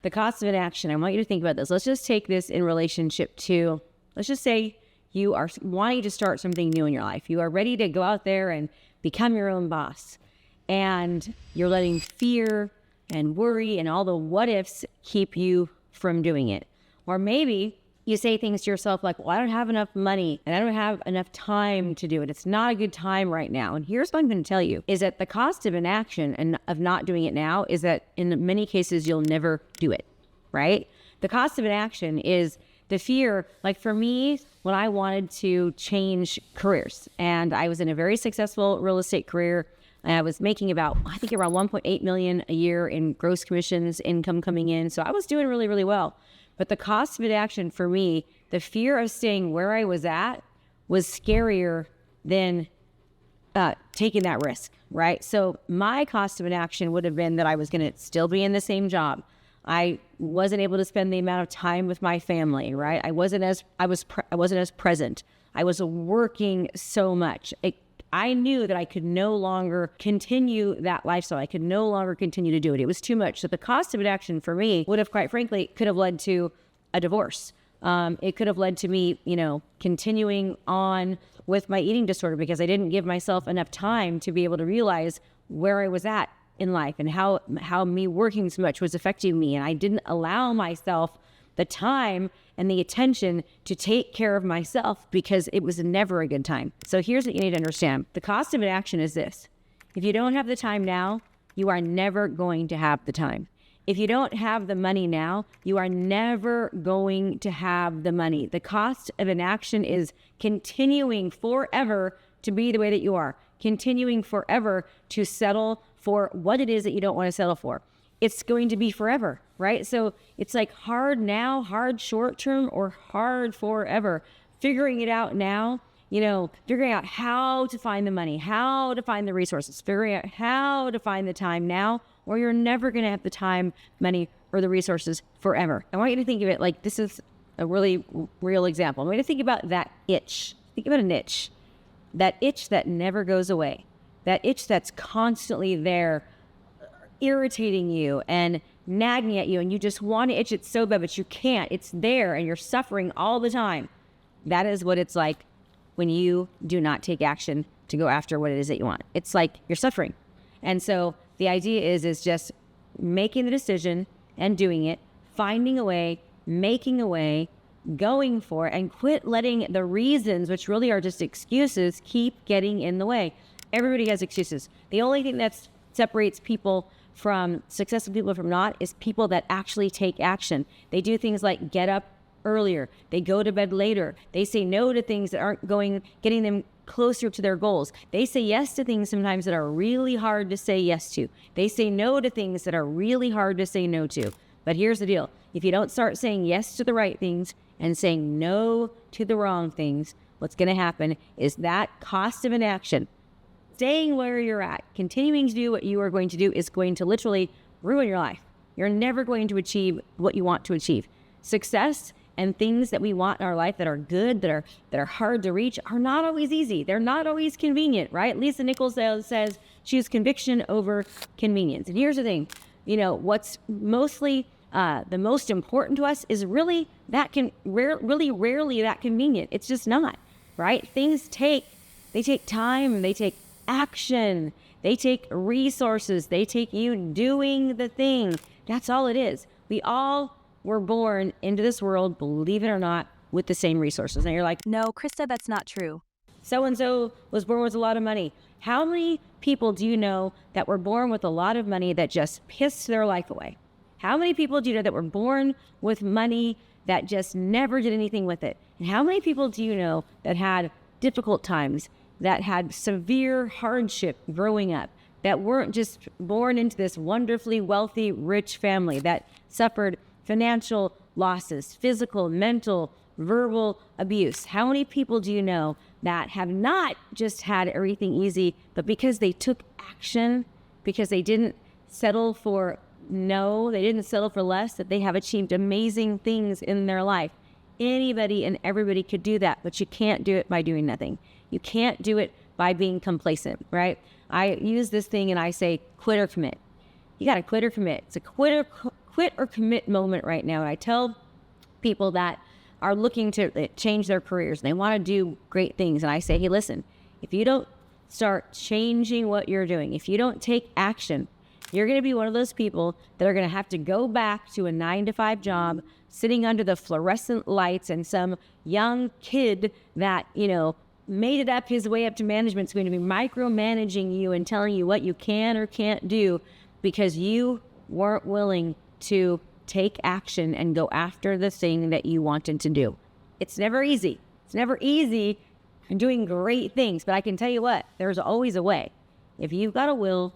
The cost of inaction. I want you to think about this. Let's just take this in relationship to, let's just say you are wanting to start something new in your life. You are ready to go out there and become your own boss. And you're letting fear and worry and all the what ifs keep you from doing it. Or maybe you say things to yourself like, well, I don't have enough money and I don't have enough time to do it. It's not a good time right now. And here's what I'm going to tell you is that the cost of inaction and of not doing it now is that in many cases, you'll never do it, right? The cost of inaction is the fear. Like for me, when I wanted to change careers and I was in a very successful real estate career, I was making around 1.8 million a year in gross commissions income coming in. So I was doing really, really well. But the cost of inaction for me, the fear of staying where I was at was scarier than taking that risk, right? So my cost of inaction would have been that I was going to still be in the same job. I wasn't able to spend the amount of time with my family, right? I wasn't as present. I was working so much. I knew that I could no longer continue that lifestyle. I could no longer continue to do it. It was too much. So the cost of inaction for me would have, quite frankly, could have led to a divorce. It could have led to me, continuing on with my eating disorder because I didn't give myself enough time to be able to realize where I was at in life and how me working so much was affecting me. And I didn't allow myself the time and the attention to take care of myself because it was never a good time. So here's what you need to understand. The cost of inaction is this. If you don't have the time now, you are never going to have the time. If you don't have the money now, you are never going to have the money. The cost of inaction is continuing forever to be the way that you are, continuing forever to settle for what it is that you don't want to settle for. It's going to be forever, right? So it's like hard now, hard short term, or hard forever. Figuring it out now, figuring out how to find the money, how to find the resources, figuring out how to find the time now, or you're never going to have the time, money, or the resources forever. I want you to think of it like this is a really real example. I want you to think about that itch. Think about an itch. That itch that never goes away. That itch that's constantly there, irritating you and nagging at you, and you just want to itch it so bad, but you can't. It's there and you're suffering all the time. That is what it's like when you do not take action to go after what it is that you want. It's like you're suffering. And so the idea is just making the decision and doing it, finding a way, making a way, going for it, and quit letting the reasons, which really are just excuses, keep getting in the way. Everybody has excuses. The only thing that separates people from successful people from not is people that actually take action. They do things like get up earlier. They go to bed later. They say no to things that aren't getting them closer to their goals. They say yes to things sometimes that are really hard to say yes to. They say no to things that are really hard to say no to. But here's the deal. If you don't start saying yes to the right things and saying no to the wrong things, what's going to happen is that cost of inaction, staying where you're at, continuing to do what you are going to do, is going to literally ruin your life. You're never going to achieve what you want to achieve. Success and things that we want in our life that are good, that are hard to reach, are not always easy. They're not always convenient, right? Lisa Nichols says choose conviction over convenience. And here's the thing, what's mostly the most important to us is really rarely that convenient. It's just not, right? Things take time, they take action, they take resources, they take you doing the thing. That's all it is. We all were born into this world, believe it or not, with the same resources. And you're like, no, Krista, that's not true. So-and-so was born with a lot of money. How many people do you know that were born with a lot of money that just pissed their life away? How many people do you know that were born with money that just never did anything with it? And how many people do you know that had difficult times, that had severe hardship growing up, that weren't just born into this wonderfully wealthy, rich family, that suffered financial losses, physical, mental, verbal abuse? How many people do you know that have not just had everything easy, but because they took action, because they didn't settle for no, they didn't settle for less, that they have achieved amazing things in their life? Anybody and everybody could do that, but you can't do it by doing nothing. You can't do it by being complacent, right? I use this thing and I say quit or commit. You got to quit or commit. It's a quit quit or commit moment right now. And I tell people that are looking to change their careers, and they want to do great things. And I say, hey, listen, if you don't start changing what you're doing, if you don't take action, you're going to be one of those people that are going to have to go back to a 9-to-5 job, sitting under the fluorescent lights, and some young kid that, made it up his way up to management is going to be micromanaging you and telling you what you can or can't do because you weren't willing to take action and go after the thing that you wanted to do. It's never easy. It's never easy doing great things, but I can tell you what, there's always a way. If you've got a will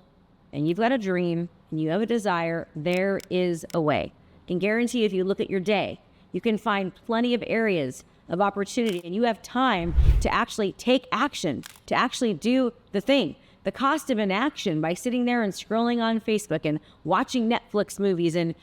and you've got a dream and you have a desire, there is a way. I can guarantee if you look at your day, you can find plenty of areas of opportunity, and you have time to actually take action, to actually do the thing. The cost of inaction by sitting there and scrolling on Facebook and watching Netflix movies and,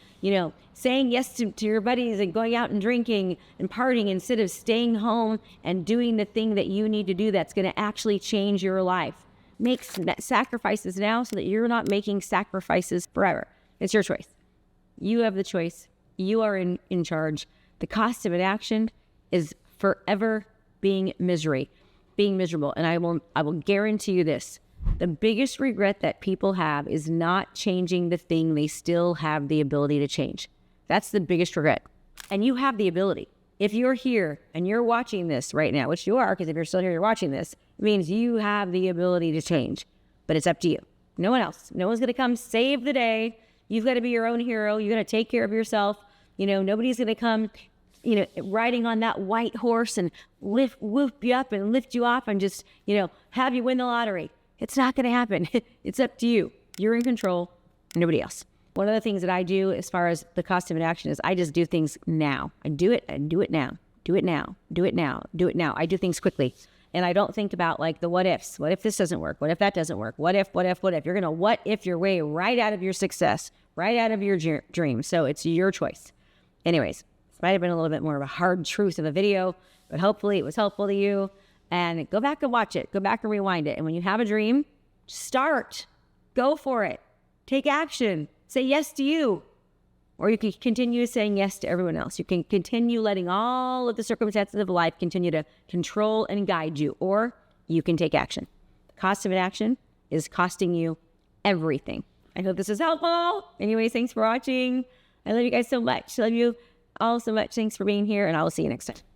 saying yes to your buddies and going out and drinking and partying instead of staying home and doing the thing that you need to do that's going to actually change your life. Make sacrifices now so that you're not making sacrifices forever. It's your choice. You have the choice. You are in charge. The cost of inaction is forever being miserable. And I will guarantee you this. The biggest regret that people have is not changing the thing they still have the ability to change. That's the biggest regret. And you have the ability. If you're here and you're watching this right now, which you are, because if you're still here, you're watching this, it means you have the ability to change. But it's up to you. No one else. No one's going to come save the day. You've got to be your own hero. You've got to take care of yourself. Nobody's going to come riding on that white horse and whoop you up and lift you off and just, have you win the lottery. It's not going to happen. It's up to you. You're in control, nobody else. One of the things that I do as far as the cost of inaction is I just do things now. I do it now. Do it now. Do it now. I do things quickly. And I don't think about like the what ifs. What if this doesn't work? What if that doesn't work? What if? You're going to what if your way right out of your success, right out of your dream. So it's your choice. Anyways. Might have been a little bit more of a hard truth of a video, but hopefully it was helpful to you. And go back and watch it. Go back and rewind it. And when you have a dream, start. Go for it. Take action. Say yes to you. Or you can continue saying yes to everyone else. You can continue letting all of the circumstances of life continue to control and guide you. Or you can take action. The cost of inaction is costing you everything. I hope this is helpful. Anyways, thanks for watching. I love you guys so much. I love you all so much. Thanks for being here, and I will see you next time.